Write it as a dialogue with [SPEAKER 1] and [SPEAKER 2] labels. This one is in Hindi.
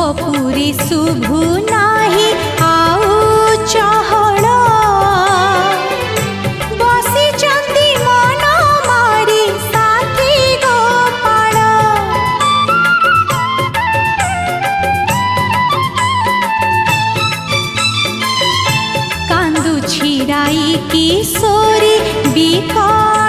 [SPEAKER 1] बपुरी शुभु नाही आउ चहड़ बसी चंदी मन मारी साथी गोपाल कांदु छिराई किशोरी बिकल